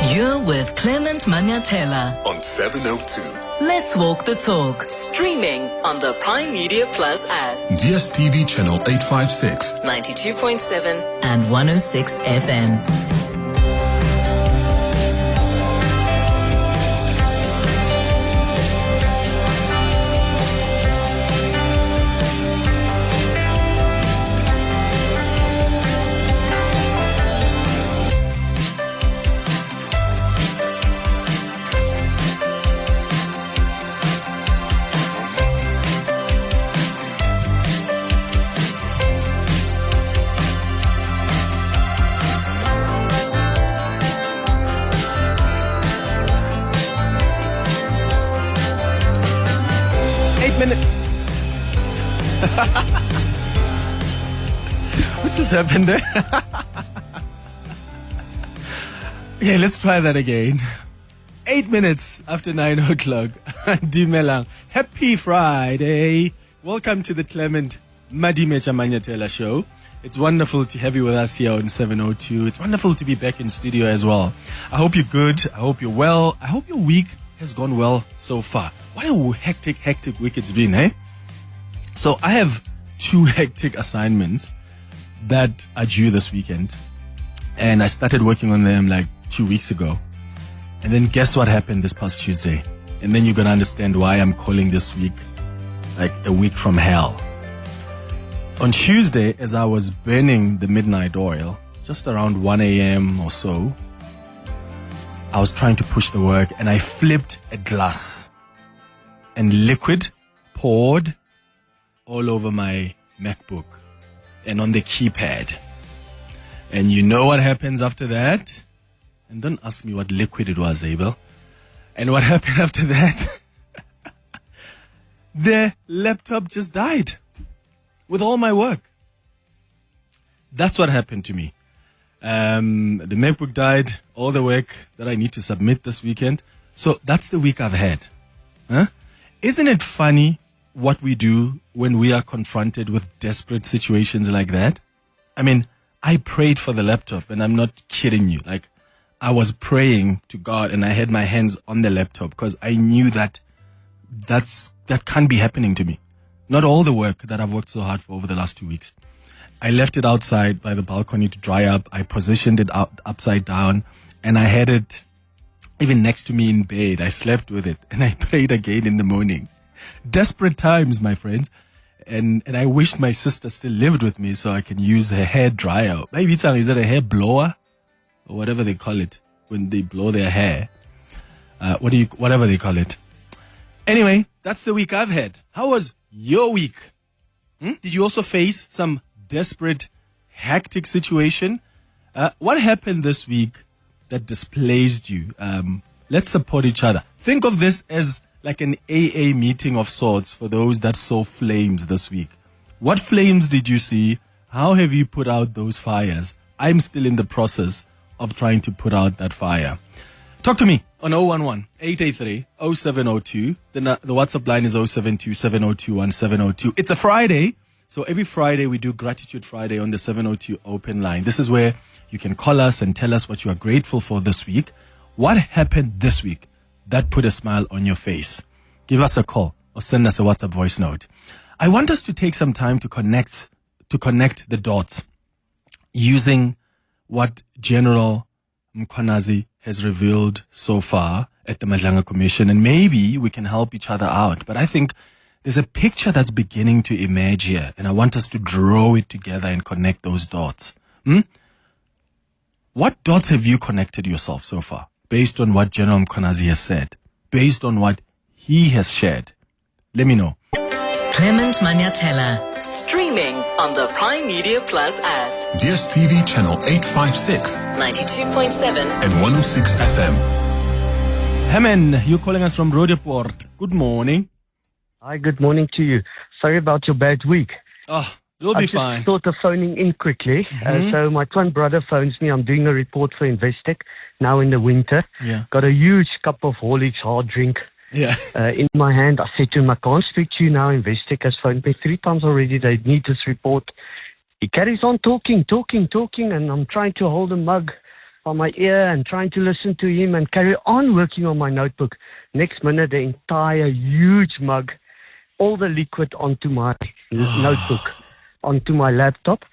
You're with Clement Manyathela on 702. Let's walk the talk. Streaming on the Prime Media Plus app. DSTV channel 856. 92.7 and 106 FM. 8 minutes. What just happened there? Okay, let's try that again. 8 minutes after 9 o'clock. Dumelang. Happy Friday. Welcome to the Clement Manyathela Show. It's wonderful to have you with us here on 702. It's wonderful to be back in studio as well. I hope you're good. I hope you're well. I hope your week has gone well so far. What a hectic week it's been, eh? So I have 2 hectic assignments that are due this weekend. And I started working on them like 2 weeks ago. And then guess what happened this past Tuesday? And then you're going to understand why I'm calling this week like a week from hell. On Tuesday, as I was burning the midnight oil, just around 1 a.m. or so, I was trying to push the work and I flipped a glass and liquid poured all over my MacBook and on the keypad. And you know what happens after that? And don't ask me what liquid it was, Abel. And what happened after that? The laptop just died with all my work. That's what happened to me. The MacBook died, all the work that I need to submit this weekend. So that's the week I've had. Huh? Isn't it funny what we do when we are confronted with desperate situations like that? I mean, I prayed for the laptop, and I'm not kidding you. Like, I was praying to God and I had my hands on the laptop because I knew that that can't be happening to me. Not all the work that I've worked so hard for over the last 2 weeks. I left it outside by the balcony to dry up. I positioned it upside down and I had it even next to me in bed. I slept with it and I prayed again in the morning. Desperate times, my friends. And I wished my sister still lived with me so I can use her hair dryer. Maybe is that a hair blower or whatever they call it when they blow their hair? Whatever they call it. Anyway, that's the week I've had. How was your week? Did you also face some desperate, hectic situation? What happened this week that displeased you? Let's support each other. Think of this as like an AA meeting of sorts for those that saw flames this week. What flames did you see? How have you put out those fires? I'm still in the process of trying to put out that fire. Talk to me on 011-883-0702. The WhatsApp line is 072-702-1702. It's a Friday. So every Friday we do Gratitude Friday on the 702 open line. This is where you can call us and tell us what you are grateful for this week. What happened this week that put a smile on your face? Give us a call or send us a WhatsApp voice note. I want us to take some time to connect the dots using what General Mkhwanazi has revealed so far at the Madlanga Commission, and maybe we can help each other out. But I think there's a picture that's beginning to emerge here, and I want us to draw it together and connect those dots. What dots have you connected yourself so far, based on what General Mkhwanazi has said, based on what he has shared? Let me know. Clement Manyathela, streaming on the Prime Media Plus app. DSTV channel 856. 92.7 and 106 FM. Herman, you're calling us from Roodepoort. Good morning. Hi, good morning to you. Sorry about your bad week. Oh, you'll be fine. I just thought of phoning in quickly. So my twin brother phones me. I'm doing a report for Investec now in the winter. Yeah. Got a huge cup of Horlicks hard drink in my hand. I said to him, I can't speak to you now. Investec has phoned me 3 times already. They need this report. He carries on talking, and I'm trying to hold a mug on my ear and trying to listen to him and carry on working on my notebook. Next minute, the entire huge mug, all the liquid onto my notebook, onto my laptop.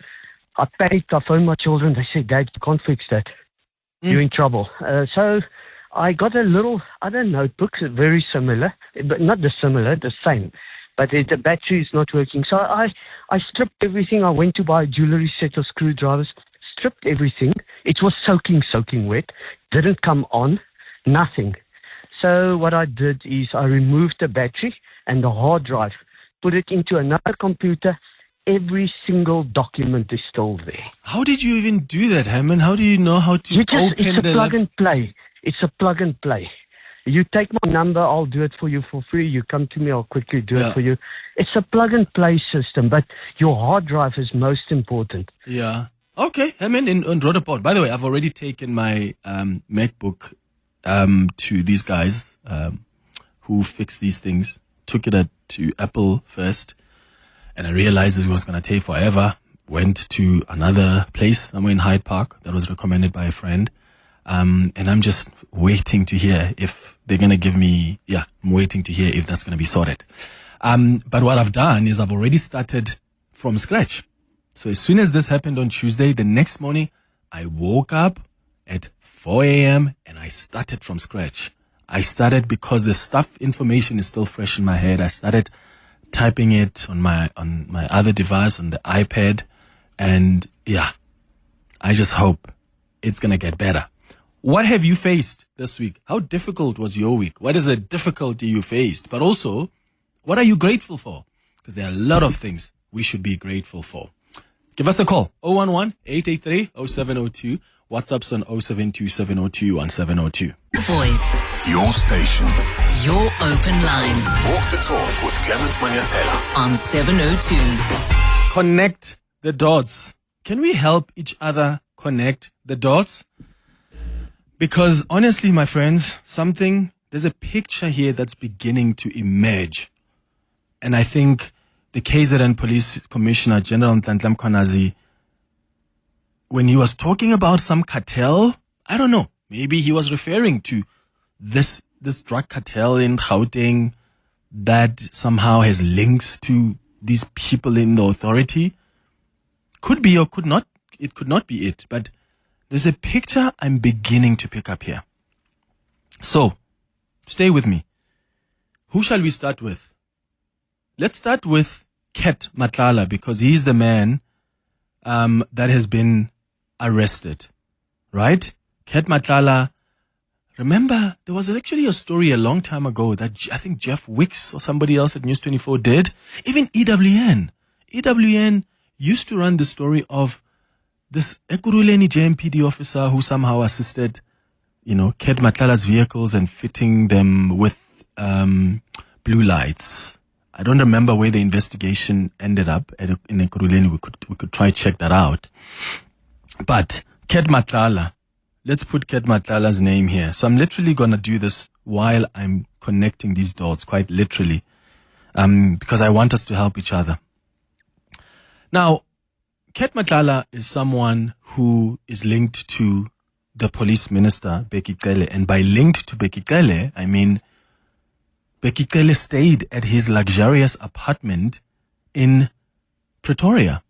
I panicked. I phoned my children. They said, Dad, you can't fix that. You're in trouble. So I got a little other notebook, very similar, but not dissimilar, the same. But the battery is not working. So I stripped everything. I went to buy a jewelry set of screwdrivers, stripped everything. It was soaking wet. Didn't come on. Nothing. So what I did is I removed the battery and the hard drive, put it into another computer. Every single document is still there. How did you even do that, Hammond? How do you know how to open it's a plug and play. It's a plug and play. You take my number, I'll do it for you for free. You come to me, I'll quickly do it for you. It's a plug and play system, but your hard drive is most important. Yeah. Okay, Hammond in Rotterport. By the way, I've already taken my MacBook to these guys who fix these things. Took it to Apple first, and I realized it was going to take forever. Went to another place somewhere in Hyde Park that was recommended by a friend. And I'm just waiting to hear if they're going to give me, I'm waiting to hear if that's going to be sorted. But what I've done is I've already started from scratch. So as soon as this happened on Tuesday, the next morning, I woke up at 4 a.m. and I started from scratch. I started because the information is still fresh in my head. I started typing it on my other device, on the iPad. And I just hope it's going to get better. What have you faced this week? How difficult was your week? What is the difficulty you faced? But also, what are you grateful for? Because there are a lot of things we should be grateful for. Give us a call. 011-883-0702. WhatsApp's on 0727021702. Voice. Your station. Your open line. Walk the talk with Clement Manyathela. On 702. Connect the dots. Can we help each other connect the dots? Because honestly, my friends, there's a picture here that's beginning to emerge. And I think the KZN Police Commissioner, General Nhlanhla Mkhwanazi, when he was talking about some cartel, I don't know, maybe he was referring to this drug cartel in Gauteng that somehow has links to these people in the authority. Could be or could not. It could not be it, but there's a picture I'm beginning to pick up here. So, stay with me. Who shall we start with? Let's start with Ket Matlala, because he's the man that has been arrested, right? Ket Matlala. Remember, there was actually a story a long time ago that I think Jeff Wicks or somebody else at News 24 did. Even EWN. EWN used to run the story of this Ekurhuleni JMPD officer who somehow assisted, Ket Matlala's vehicles and fitting them with blue lights. I don't remember where the investigation ended up in Ekurhuleni. We could try check that out. But Ket Matlala, let's put Ket Matlala's name here. So I'm literally going to do this while I'm connecting these dots, quite literally, because I want us to help each other. Now, Ket Matlala is someone who is linked to the police minister, Bheki Cele. And by linked to Bheki Cele, I mean Bheki Cele stayed at his luxurious apartment in Pretoria.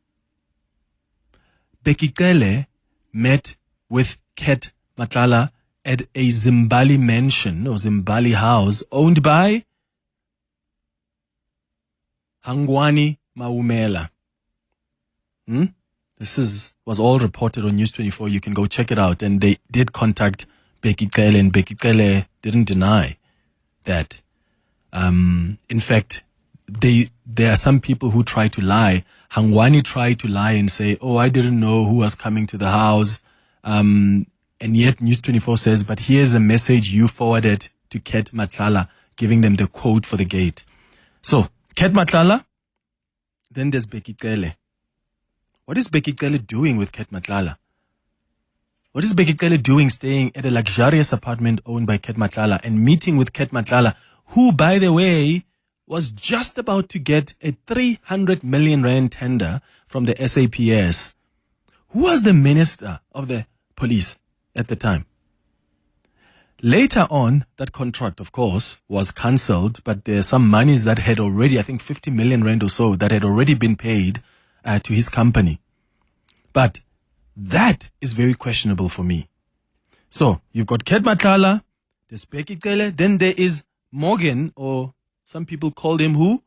Bheki Cele met with Ket Matlala at a Zimbali mansion or Zimbali house owned by Hangwani Maumela. This was all reported on News 24. You can go check it out. And they did contact Bheki Cele, and Bheki Cele didn't deny that. In fact, there are some people who try to lie. Hangwani tried to lie and say, I didn't know who was coming to the house. And yet News 24 says, but here's a message you forwarded to Ket Matlala, giving them the code for the gate. So, Ket Matlala, then there's Bheki Cele. What is Bheki Cele doing with Ket Matlala? What is Bheki Cele doing staying at a luxurious apartment owned by Ket Matlala and meeting with Ket Matlala, who, by the way, was just about to get a 300 million rand tender from the SAPS? Who was the minister of the police? at the time. Later on, that contract, of course, was cancelled, but there's some monies that had already, I think 50 million rand or so, that had already been paid to his company. But that is very questionable for me. So, you've got Ket Matlala, there's Bheki Cele, then there is Morgan, or some people called him who?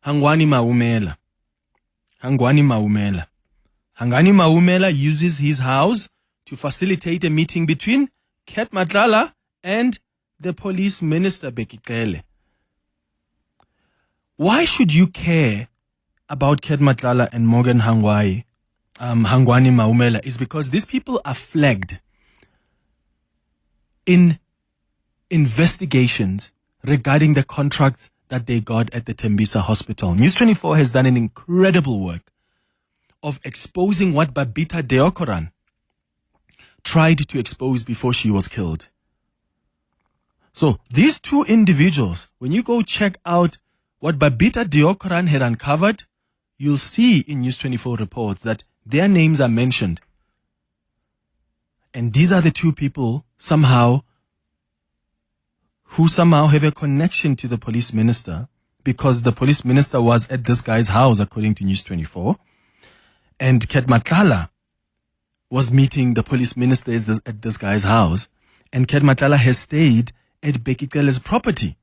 Hangwani Maumela. Hangwani Maumela. Hangwani Maumela uses his house to facilitate a meeting between Ket Matlala and the police minister Bheki Cele. Why should you care about Ket Matlala and Morgan Hangwani Maumela? Is because these people are flagged in investigations regarding the contracts that they got at the Tembisa Hospital. News 24 has done an incredible work of exposing what Babita Deokaran tried to expose before she was killed. So these two individuals, when you go check out what Babita Deokaran had uncovered, you'll see in News 24 reports that their names are mentioned. And these are the two people who somehow have a connection to the police minister, because the police minister was at this guy's house, according to News 24. And Ket Matlala was meeting the police minister at this guy's house. And Ket Matlala has stayed at Bheki Cele's property.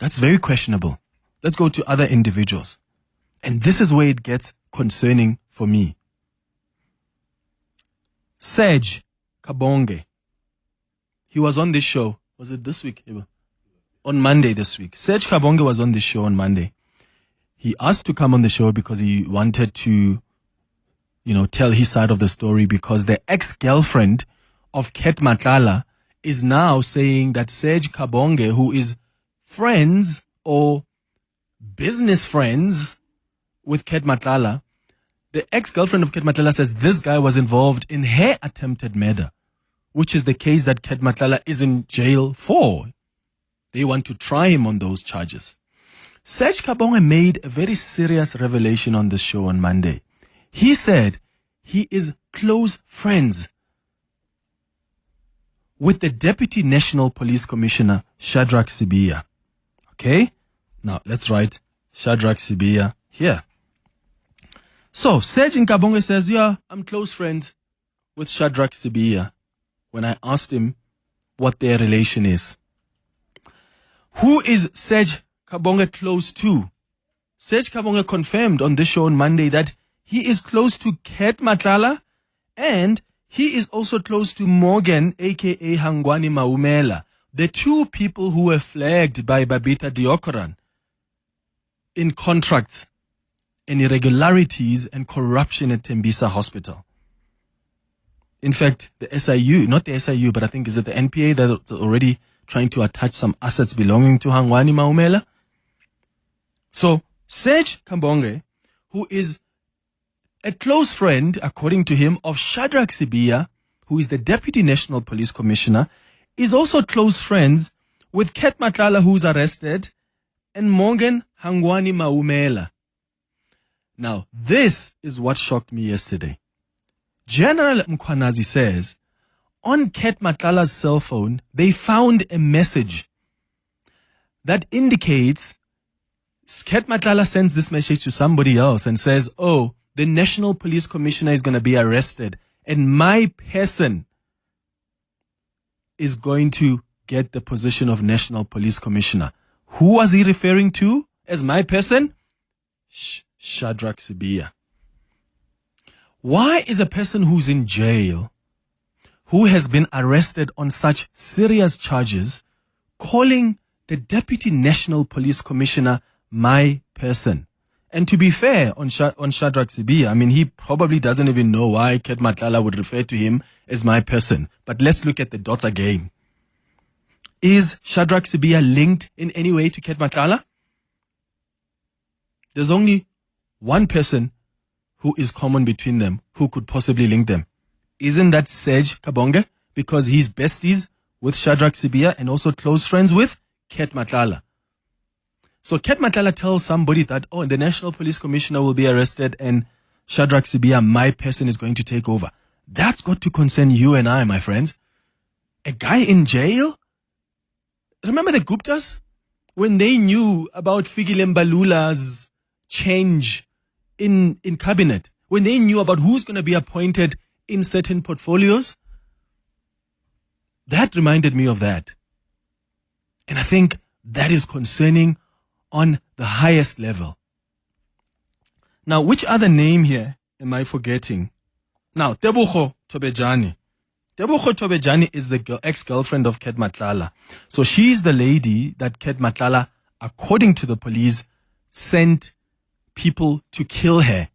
That's very questionable. Let's go to other individuals. And this is where it gets concerning for me. Serge Kabonga. He was on this show. Was it this week? On Monday this week. Serge Kabonga was on this show on Monday. He asked to come on the show because he wanted to, tell his side of the story, because the ex-girlfriend of Ket Matlala is now saying that Serge Kabonga, who is friends or business friends with Ket Matlala, the ex-girlfriend of Ket Matlala says this guy was involved in her attempted murder, which is the case that Ket Matlala is in jail for. They want to try him on those charges. Serge Kabonga made a very serious revelation on the show on Monday. He said he is close friends with the Deputy National Police Commissioner, Shadrack Sibiya. Okay? Now, let's write Shadrack Sibiya here. So, Serge Kabonga says, yeah, I'm close friends with Shadrack Sibiya. When I asked him what their relation is. Who is Serge Kabonga close to? Serge Kabonga confirmed on this show on Monday that he is close to Ket Matlala and he is also close to Morgan, aka Hangwani Maumela, the two people who were flagged by Babita Deokaran in contracts and irregularities and corruption at Tembisa Hospital. In fact, the SIU, not the SIU, but I think is it the NPA that's already trying to attach some assets belonging to Hangwani Maumela? So, Serge Kabonga, who is a close friend, according to him, of Shadrack Sibiya, who is the Deputy National Police Commissioner, is also close friends with Ket Matlala, who's arrested, and Morgan Hangwani Maumela. Now, this is what shocked me yesterday. General Mkhwanazi says, on Ket Matlala's cell phone, they found a message that indicates Ket Matlala sends this message to somebody else and says, oh, the National Police Commissioner is going to be arrested and my person is going to get the position of National Police Commissioner. Who was he referring to as my person? Shadrack Sibiya. Why is a person who's in jail, who has been arrested on such serious charges, calling the Deputy National Police Commissioner my person? And to be fair on Shadrack Sibiya, I mean, he probably doesn't even know why Ket Matlala would refer to him as my person. But let's look at the dots again. Is Shadrack Sibiya linked in any way to Ket Matlala? There's only one person who is common between them, who could possibly link them. Isn't that Serge Kabonga? Because he's besties with Shadrack Sibiya and also close friends with Ket Matlala. So Ket Matlala tells somebody that, oh, the National Police Commissioner will be arrested and Shadrack Sibiya, my person, is going to take over. That's got to concern you and I, my friends. A guy in jail? Remember the Guptas? When they knew about Fikile Mbalula's change in cabinet, when they knew about who's going to be appointed in certain portfolios, that reminded me of that. And I think that is concerning on the highest level. Now, which other name here am I forgetting? Now, Tebogo Tobejane. Tebogo Tobejane is the ex-girlfriend of Ket Matlala. So she's the lady that Ket Matlala, according to the police, sent people to kill her.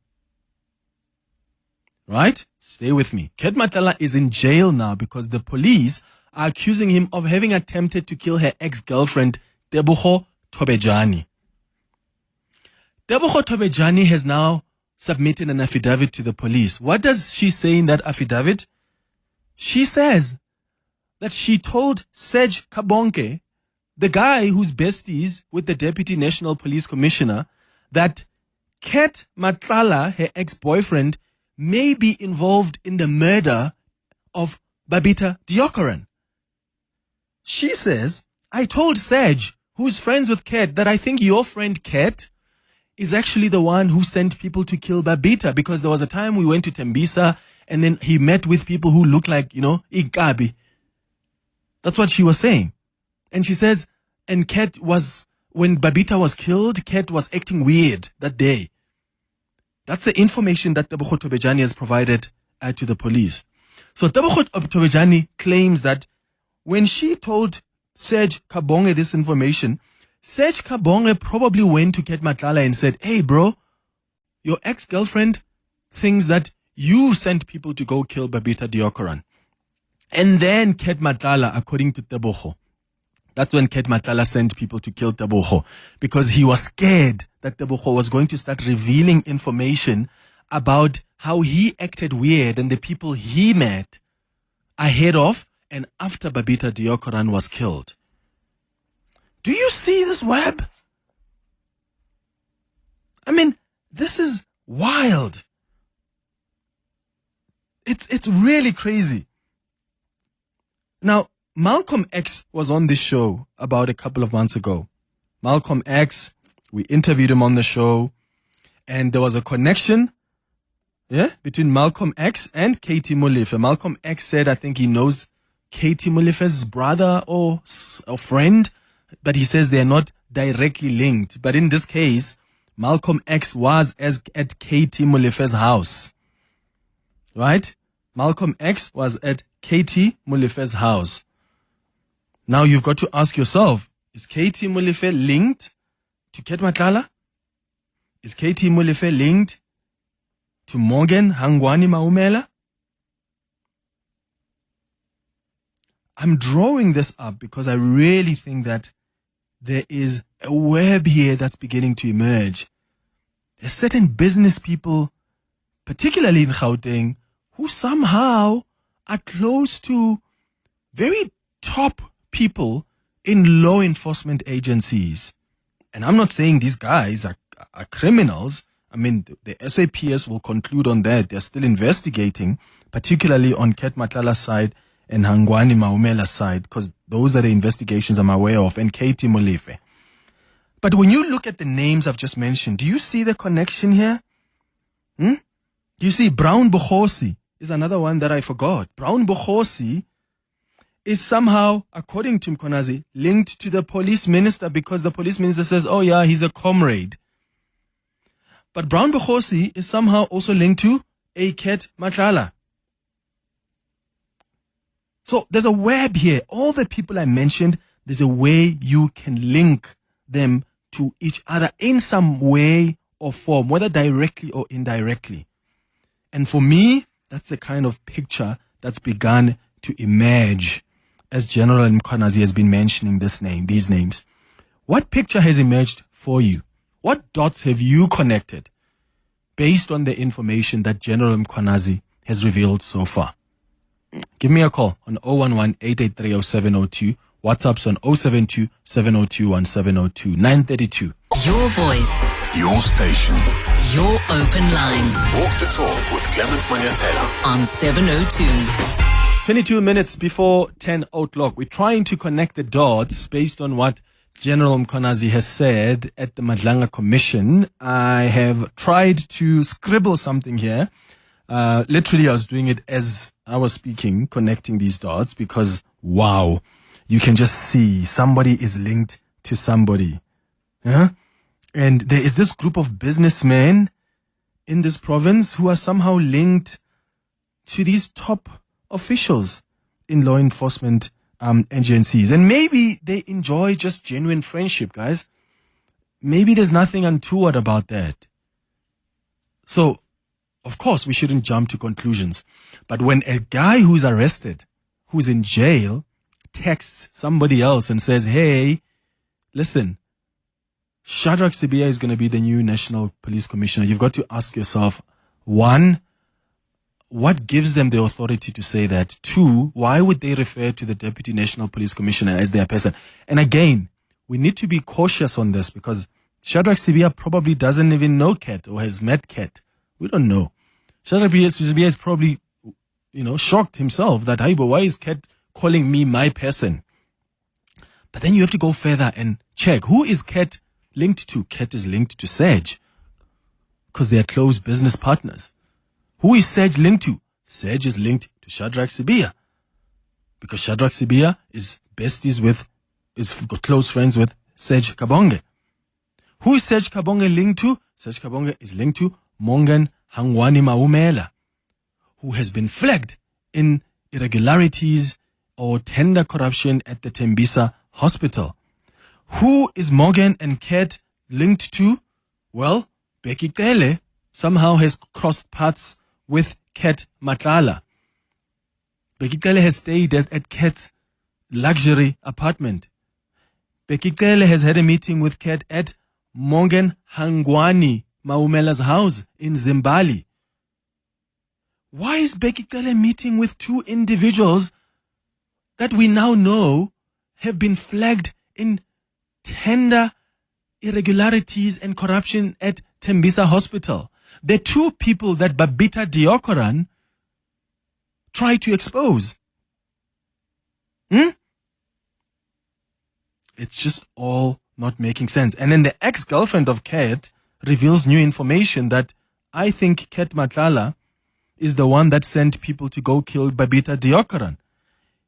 Right? Stay with me. Ket Matlala is in jail now because the police are accusing him of having attempted to kill her ex-girlfriend, Tebogo Tobejane. Tebogo Tobejane has now submitted an affidavit to the police. What does she say in that affidavit? She says that she told Serge Kabonga, the guy who's besties with the Deputy National Police Commissioner, that Ket Matlala, her ex-boyfriend, may be involved in the murder of Babita Deokaran. She says, I told Serge, who's friends with Ket, that I think your friend Ket is actually the one who sent people to kill Babita, because there was a time we went to Tembisa and then he met with people who look like, Igabi. That's what she was saying. And she says, and Ket was, when Babita was killed, Ket was acting weird that day. That's the information that Tebogo Tobejane has provided to the police. So Tebogo Tobejane claims that when she told Serge Kabonga this information, Serge Kabonga probably went to Ket Matlala and said, hey bro, your ex-girlfriend thinks that you sent people to go kill Babita Deokaran. And then Ket Matlala, according to Tebogo, that's when Ket Matlala sent people to kill Tebogo, because he was scared that Tebogo was going to start revealing information about how he acted weird and the people he met ahead of and after Babita Deokaran was killed. Do you see this web? I mean, this is wild. It's really crazy. Now, Malcolm X was on this show about a couple of months ago. Malcolm X, we interviewed him on the show, and there was a connection, between Malcolm X and Katie Molefe. Malcolm X said, I think he knows Katie Molefe's brother or friend, but he says they are not directly linked. But in this case, Malcolm X was at Katie Molefe's house. Right? Malcolm X was at Katie Molefe's house. Now you've got to ask yourself, is Katie Molefe linked to Ket Matlala? Is Katie Molefe linked to Morgan Hangwani Maumela? I'm drawing this up because I really think that there is a web here that's beginning to emerge. There's certain business people, particularly in Gauteng, who somehow are close to very top people in law enforcement agencies. And I'm not saying these guys are criminals. I mean, the SAPS will conclude on that. They're still investigating, particularly on Ket Matlala's side and Hangwani Maumela's side, because those are the investigations I'm aware of, and Katie Molefe. But when you look at the names I've just mentioned, do you see the connection here? Do you see Brown Bokhosi is another one that I forgot. Brown Bokhosi is somehow, according to Mkhwanazi, linked to the police minister, because the police minister says, oh yeah, he's a comrade. But Brown Bokhosi is somehow also linked to Ket Matlala. So there's a web here. All the people I mentioned, there's a way you can link them to each other in some way or form, whether directly or indirectly. And for me, that's the kind of picture that's begun to emerge as General Mkhwanazi has been mentioning these names. What picture has emerged for you? What dots have you connected based on the information that General Mkhwanazi has revealed so far? Give me a call on 011-883-0702, WhatsApp's on 072 702 1702 932. Your voice, Your station. your open line Walk the talk with Clement Manyathela. on 702. 22 minutes before 10 o'clock. We're trying to connect the dots based on what General Mkhwanazi has said at the Madlanga Commission. I have tried to scribble something here. Literally, I was doing it as I was speaking, connecting these dots, because, wow, you can just see somebody is linked to somebody. Yeah? And there is this group of businessmen in this province who are somehow linked to these top officials in law enforcement agencies. And maybe they enjoy just genuine friendship, guys. Maybe there's nothing untoward about that. So, of course, we shouldn't jump to conclusions. But when a guy who's arrested, who's in jail, texts somebody else and says, hey, listen, Shadrach Sibiya is going to be the new National Police Commissioner, you've got to ask yourself, one, what gives them the authority to say that? Two, why would they refer to the Deputy National Police Commissioner as their person? And again, we need to be cautious on this, because Shadrach Sibiya probably doesn't even know Ket or has met Ket. We don't know. Shadrach Sibiya is probably, shocked himself that, hey, but why is Ket calling me my person? But then you have to go further and check, who is Ket linked to? Ket is linked to Serge, because they are close business partners. Who is Serge linked to? Serge is linked to Shadrach Sibiya, because Shadrach Sibiya is close friends with Serge Kabonga. Who is Serge Kabonga linked to? Serge Kabonga is linked to Mongan Hangwani Maumela, who has been flagged in irregularities or tender corruption at the Tembisa Hospital. Who is Morgan and Ket linked to? Well, Becky Kele somehow has crossed paths with Ket Matlala. Becky Kele has stayed at Ket's luxury apartment. Becky Kele has had a meeting with Ket at Mongan Hangwani Maumela's house in Zimbali. Why is Becky Kele meeting with two individuals that we now know have been flagged in tender irregularities and corruption at Tembisa Hospital? The two people that Babita Deokaran tried to expose. It's just all not making sense. And then the ex-girlfriend of Ket reveals new information that I think Ket Matlala is the one that sent people to go kill Babita Deokaran.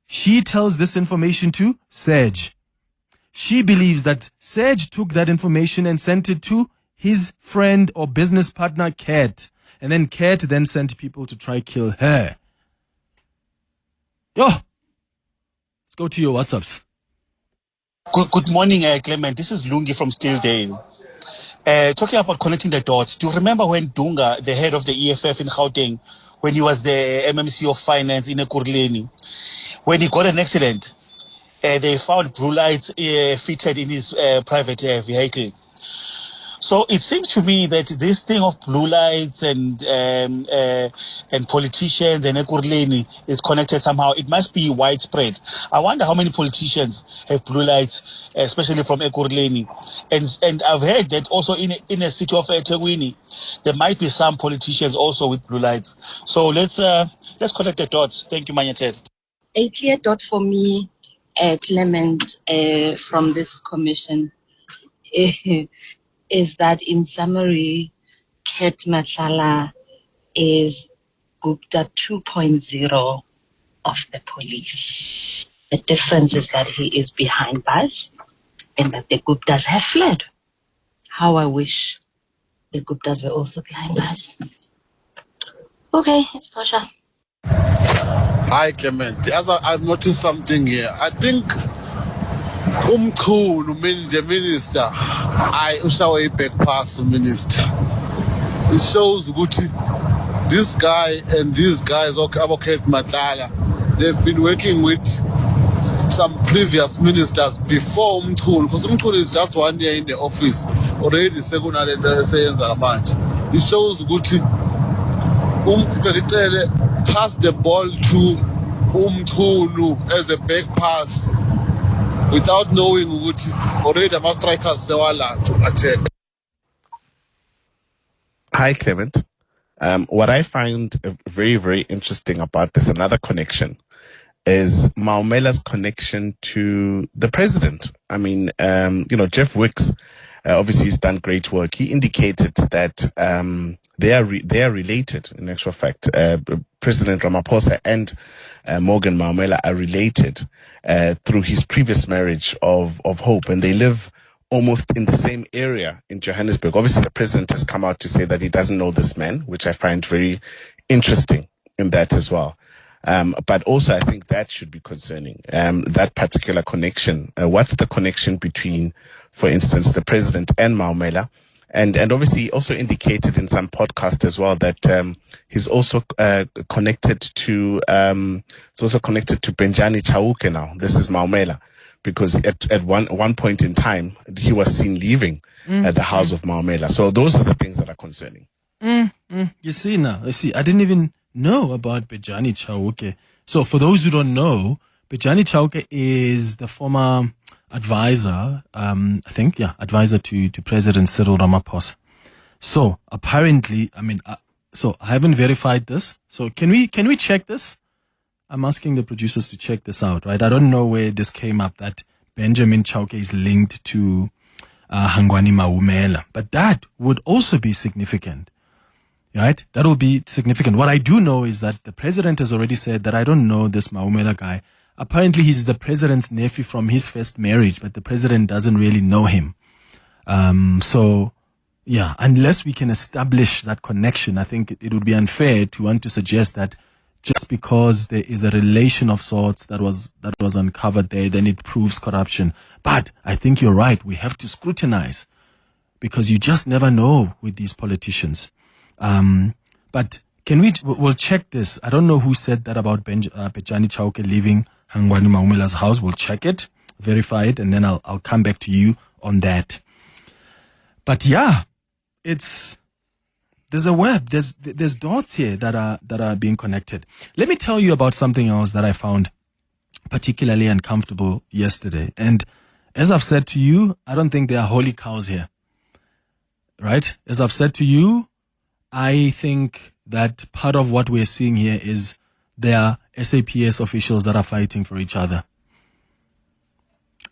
She tells this information to Serge. She believes that Serge took that information and sent it to his friend or business partner, Ket. And then Ket then sent people to try kill her. Let's go to your WhatsApps. Good morning, Clement. This is Lungi from Stilldale. Talking about connecting the dots, do you remember when Dunga, the head of the EFF in Gauteng, when he was the MMC of Finance in Ekurhuleni, when he got an accident, they found blue lights fitted in his private vehicle. So it seems to me that this thing of blue lights and politicians and Ekurhuleni is connected somehow. It must be widespread. I wonder how many politicians have blue lights, especially from Ekurhuleni. And I've heard that also in a city of eThekwini, there might be some politicians also with blue lights. So let's connect the dots. Thank you, Manyathela. A clear dot for me, Clement, from this commission is that, in summary, Ket Matlala is Gupta 2.0 of the police. The difference is that he is behind bars and that the Guptas have fled. How I wish the Guptas were also behind bars. Okay, it's Pasha. Hi, Clement. I've noticed something here. I think the minister, I ushawe back pass the minister. It shows Guti, this guy and these guys, Ket Matlala, they've been working with some previous ministers before Mkhulu, because Mkhulu is just 1 year in the office already. Secondary sayenza manje. It shows Guti pass the ball to Mkhulu as a back pass. without knowing ukuthi already ama-strikers sewala to attack. Hi, Clement. What I find very, very interesting about this, another connection, is Maumela's connection to the president. I mean, Jeff Wicks, obviously he's done great work. He indicated that they are related. In actual fact, President Ramaphosa and Morgan Maumela are related through his previous marriage of Hope, and they live almost in the same area in Johannesburg. Obviously, the president has come out to say that he doesn't know this man, which I find very interesting in that as well. But also, I think that should be concerning, that particular connection. What's the connection between, for instance, the president and Maumela? And obviously also indicated in some podcast as well that he's also connected to Benjani Chauke now. This is Maumela, because at one point in time he was seen leaving at the house of Maumela. So those are the things that are concerning. You see now, I didn't even know about Benjani Chauke. So for those who don't know, Benjani Chauke is the former advisor, advisor to President Cyril Ramaphosa. So apparently, so I haven't verified this. So can we check this? I'm asking the producers to check this out, right? I don't know where this came up, that Benjamin Chauke is linked to Hangwani Maumela, but that would also be significant, right? That will be significant. What I do know is that the president has already said that I don't know this Maumela guy. Apparently, he's the president's nephew from his first marriage, but the president doesn't really know him. So, yeah, unless we can establish that connection, I think it would be unfair to want to suggest that just because there is a relation of sorts that was uncovered there, then it proves corruption. But I think you're right. We have to scrutinize, because you just never know with these politicians. But we'll check this. I don't know who said that about Benjani Chauke leaving Hangwani Maumela's house. We'll check it, verify it, and then I'll come back to you on that. But yeah, there's a web. There's dots here that are being connected. Let me tell you about something else that I found particularly uncomfortable yesterday. And as I've said to you, I don't think there are holy cows here. Right? As I've said to you, I think that part of what we're seeing here is there are SAPS officials that are fighting for each other.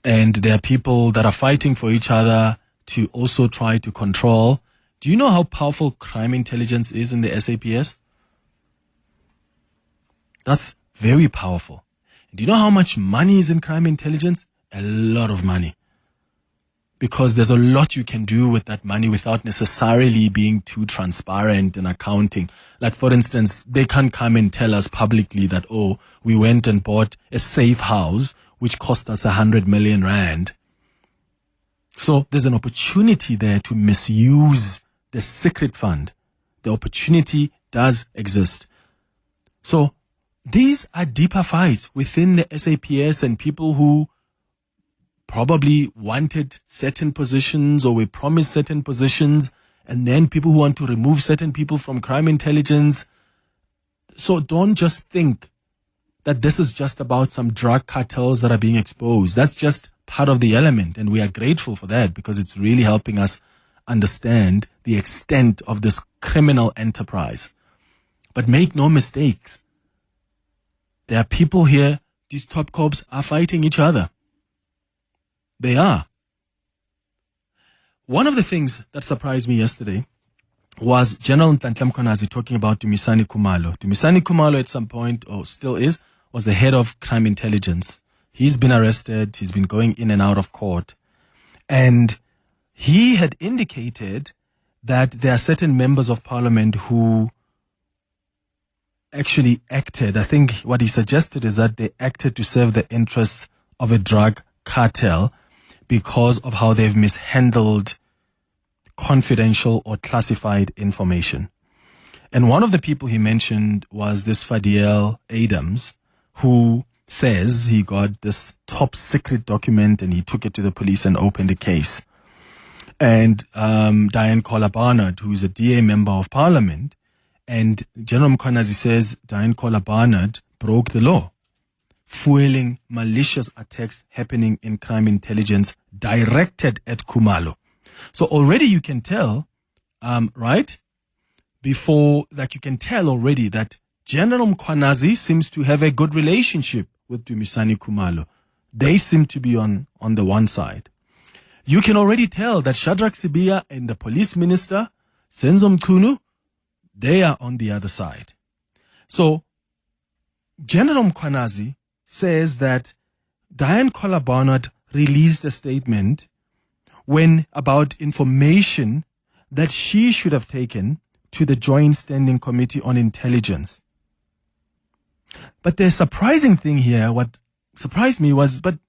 And there are people that are fighting for each other to also try to control. Do you know how powerful crime intelligence is in the SAPS? That's very powerful. Do you know how much money is in crime intelligence? A lot of money. Because there's a lot you can do with that money without necessarily being too transparent and accounting. Like, for instance, they can't come and tell us publicly that, oh, we went and bought a safe house which cost us 100 million rand. So there's an opportunity there to misuse the secret fund. The opportunity does exist. So these are deeper fights within the SAPS and people who probably wanted certain positions or were promised certain positions, and then people who want to remove certain people from crime intelligence. So don't just think that this is just about some drug cartels that are being exposed. That's just part of the element, and we are grateful for that because it's really helping us understand the extent of this criminal enterprise. But make no mistakes. There are people here, these top cops are fighting each other. They are. One of the things that surprised me yesterday was General Nhlanhla Mkhwanazi talking about Dumisani Khumalo. Dumisani Khumalo at some point, or still is, was the head of crime intelligence. He's been arrested. He's been going in and out of court. And he had indicated that there are certain members of parliament who actually acted. I think what he suggested is that they acted to serve the interests of a drug cartel because of how they've mishandled confidential or classified information. And one of the people he mentioned was this Fadiel Adams, who says he got this top secret document and he took it to the police and opened a case. And Dianne Kohler-Barnard, who is a DA member of parliament, and General Mkhwanazi says Dianne Kohler-Barnard broke the law. fueling malicious attacks happening in crime intelligence directed at Khumalo. So already you can tell, right? Before that, you can tell already that General Mkhwanazi seems to have a good relationship with Dumisani Khumalo. They seem to be on the one side. You can already tell that Shadrach Sibiya and the police minister, Senzo Mchunu, they are on the other side. So General Mkhwanazi says that Dianne Kohler-Barnard released a statement about information that she should have taken to the Joint Standing Committee on Intelligence. But the surprising thing here, what surprised me was, but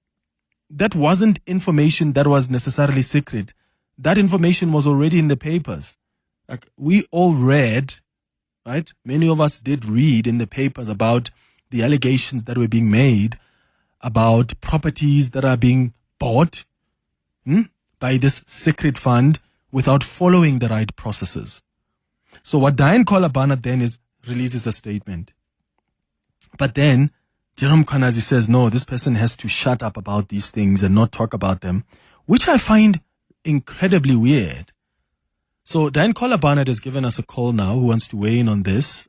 that wasn't information that was necessarily secret. That information was already in the papers. Like, we all read, right? Many of us did read in the papers about the allegations that were being made about properties that are being bought by this secret fund without following the right processes. So what Dianne Kohler-Barnard then releases a statement. But then General Mkhwanazi says, no, this person has to shut up about these things and not talk about them, which I find incredibly weird. So Dianne Kohler-Barnard has given us a call now who wants to weigh in on this.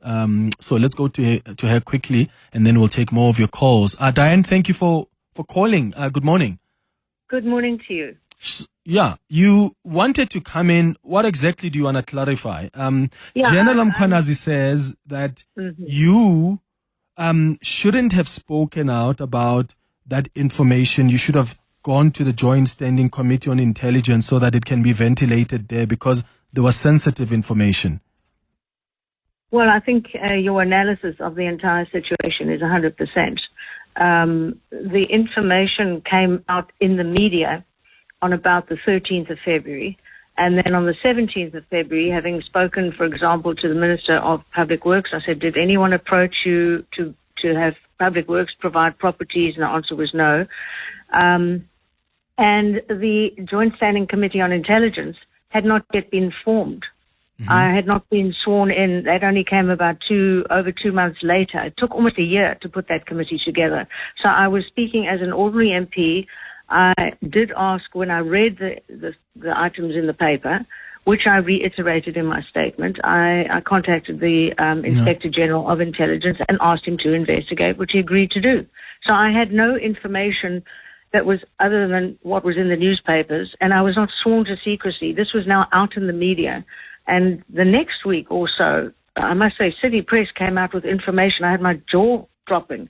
So let's go to her quickly, and then we'll take more of your calls. Dianne, thank you for calling. Good morning. Good morning to you. Yeah, you wanted to come in. What exactly do you want to clarify? General Mkhwanazi says that you shouldn't have spoken out about that information. You should have gone to the Joint Standing Committee on Intelligence so that it can be ventilated there because there was sensitive information. Well, I think your analysis of the entire situation is 100%. The information came out in the media on about the 13th of February. And then on the 17th of February, having spoken, for example, to the Minister of Public Works, I said, did anyone approach you to have Public Works provide properties? And the answer was no. And the Joint Standing Committee on Intelligence had not yet been formed. I had not been sworn in. That only came about over 2 months later. It took almost a year to put that committee together. So I was speaking as an ordinary MP. I did ask when I read the items in the paper, which I reiterated in my statement. I contacted the Inspector General of Intelligence and asked him to investigate, which he agreed to do. So I had no information that was other than what was in the newspapers, and I was not sworn to secrecy. This was now out in the media. And the next week or so, I must say, City Press came out with information. I had my jaw dropping.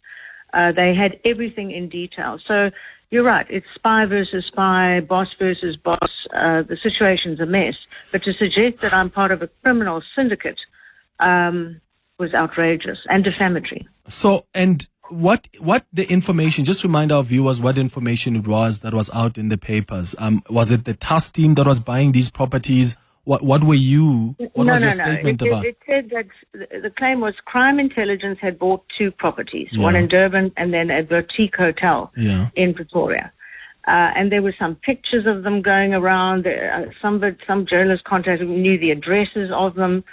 They had everything in detail. So you're right. It's spy versus spy, boss versus boss. The situation's a mess. But to suggest that I'm part of a criminal syndicate was outrageous and defamatory. So, and what the information, just remind our viewers what information it was that was out in the papers. Was it the task team that was buying these properties? What were you? What was your statement about? It said that the claim was crime intelligence had bought 2 properties, one in Durban and then a boutique hotel in Pretoria. And there were some pictures of them going around. Some journalists contacted me, knew the addresses of them.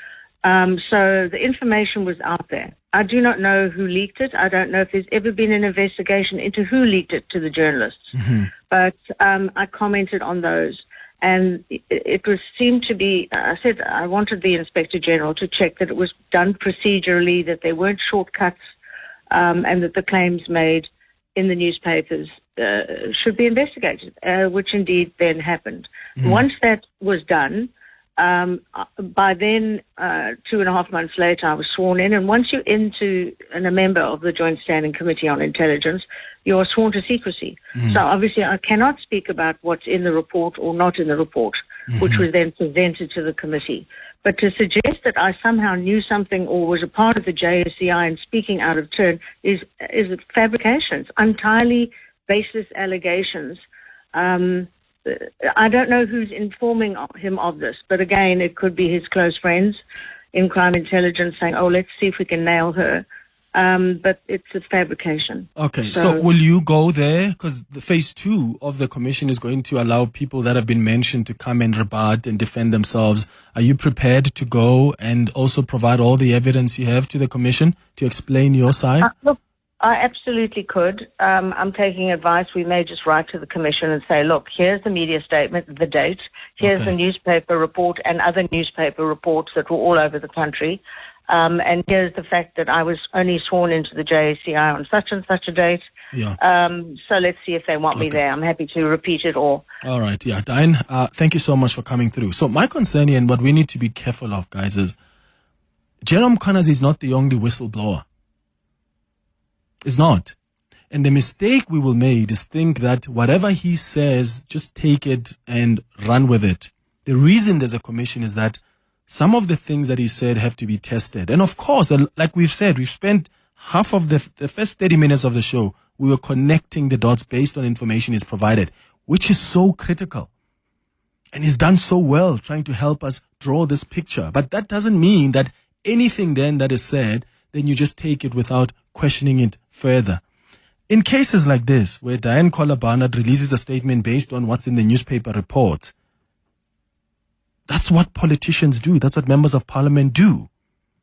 So the information was out there. I do not know who leaked it. I don't know if there's ever been an investigation into who leaked it to the journalists. But I commented on those. And it seemed to be, I said I wanted the Inspector General to check that it was done procedurally, that there weren't shortcuts, and that the claims made in the newspapers should be investigated, which indeed then happened. Once that was done, by then, 2.5 months later, I was sworn in. And once you're a member of the Joint Standing Committee on Intelligence, you are sworn to secrecy. So obviously I cannot speak about what's in the report or not in the report, which was then presented to the committee. But to suggest that I somehow knew something or was a part of the JSCI and speaking out of turn is fabrications, entirely baseless allegations. I don't know who's informing him of this, but again, it could be his close friends in crime intelligence saying, oh, let's see if we can nail her. But it's a fabrication. Okay, so will you go there? Because the phase 2 of the commission is going to allow people that have been mentioned to come and rebut and defend themselves. Are you prepared to go and also provide all the evidence you have to the commission to explain your side? Look, I absolutely could. I'm taking advice. We may just write to the commission and say, look, here's the media statement, the date, here's the newspaper report and other newspaper reports that were all over the country. And here's the fact that I was only sworn into the JSCI on such and such a date. Yeah. So let's see if they want me there. I'm happy to repeat it all. All right. Yeah. Dianne, thank you so much for coming through. So my concern here and what we need to be careful of, guys, is General Mkhwanazi is not the only whistleblower. It's not. And the mistake we will make is think that whatever he says, just take it and run with it. The reason there's a commission is that some of the things that he said have to be tested. And of course, like we've said, we've spent half of the first 30 minutes of the show, we were connecting the dots based on information he's provided, which is so critical. And he's done so well trying to help us draw this picture. But that doesn't mean that anything then that is said, then you just take it without questioning it further. In cases like this, where Dianne Kohler-Barnard releases a statement based on what's in the newspaper reports, that's what politicians do. That's what members of parliament do.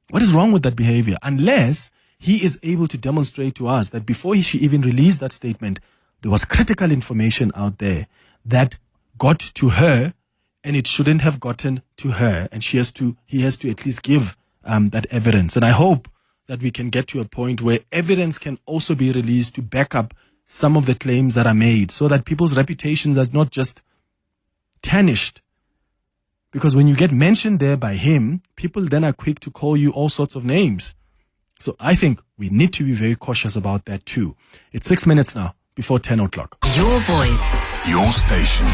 What is wrong with that behavior? Unless he is able to demonstrate to us that before she even released that statement, there was critical information out there that got to her and it shouldn't have gotten to her. And he has to at least give that evidence. And I hope that we can get to a point where evidence can also be released to back up some of the claims that are made so that people's reputations are not just tarnished. Because when you get mentioned there by him, people then are quick to call you all sorts of names. So I think we need to be very cautious about that too. It's 6 minutes now before 10 o'clock. Your voice, Your station.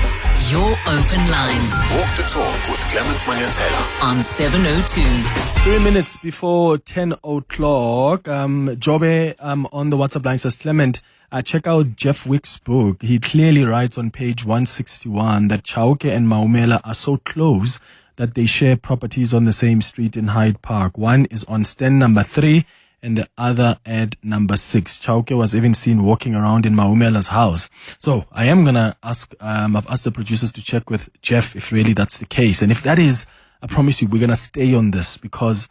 your open line Walk the talk with Clement Manyathela. on 702. 3 minutes before 10 o'clock, Jobe on the WhatsApp line says, Clement, check out Jeff Wick's book. He clearly writes on page 161 that Chauke and Maumela are so close that they share properties on the same street in Hyde Park. One is on stand number 3 and the other at number 6. Chauke was even seen walking around in Maumela's house. So I am going to ask, I've asked the producers to check with Jeff if really that's the case. And if that is, I promise you, we're going to stay on this, because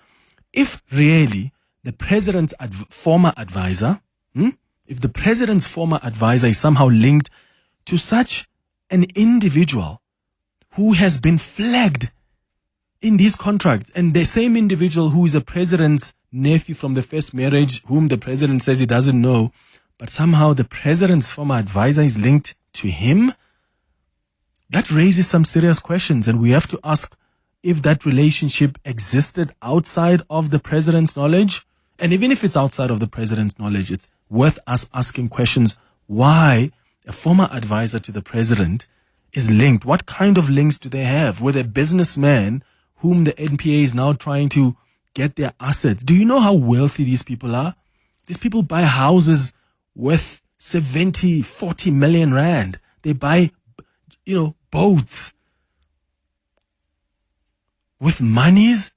if really the president's former advisor, if the president's former advisor is somehow linked to such an individual who has been flagged in these contracts, and the same individual who is the president's nephew from the first marriage, whom the president says he doesn't know, but somehow the president's former advisor is linked to him, that raises some serious questions. And we have to ask if that relationship existed outside of the president's knowledge. And even if it's outside of the president's knowledge, it's worth us asking questions why a former advisor to the president is linked. What kind of links do they have with a businessman whom the NPA is now trying to get their assets? Do you know how wealthy these people are? These people buy houses worth 70, 40 million rand. They buy, boats with monies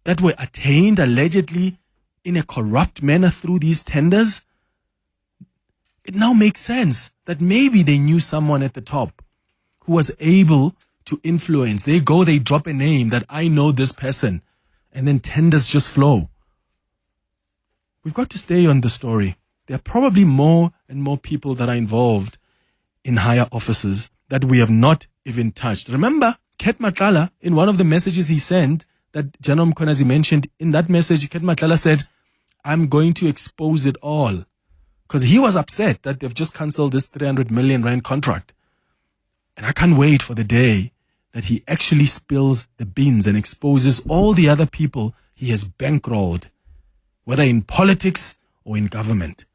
that were attained allegedly in a corrupt manner through these tenders. It now makes sense that maybe they knew someone at the top who was able to influence. They drop a name that I know this person, and then tenders just flow. We've got to stay on the story. There are probably more and more people that are involved in higher offices that we have not even touched. Remember, Ket Matlala, in one of the messages he sent that General Mkhwanazi mentioned, in that message, Ket Matlala said, I'm going to expose it all. Because he was upset that they've just cancelled this 300 million rand contract. And I can't wait for the day that he actually spills the beans and exposes all the other people he has bankrolled, whether in politics or in government.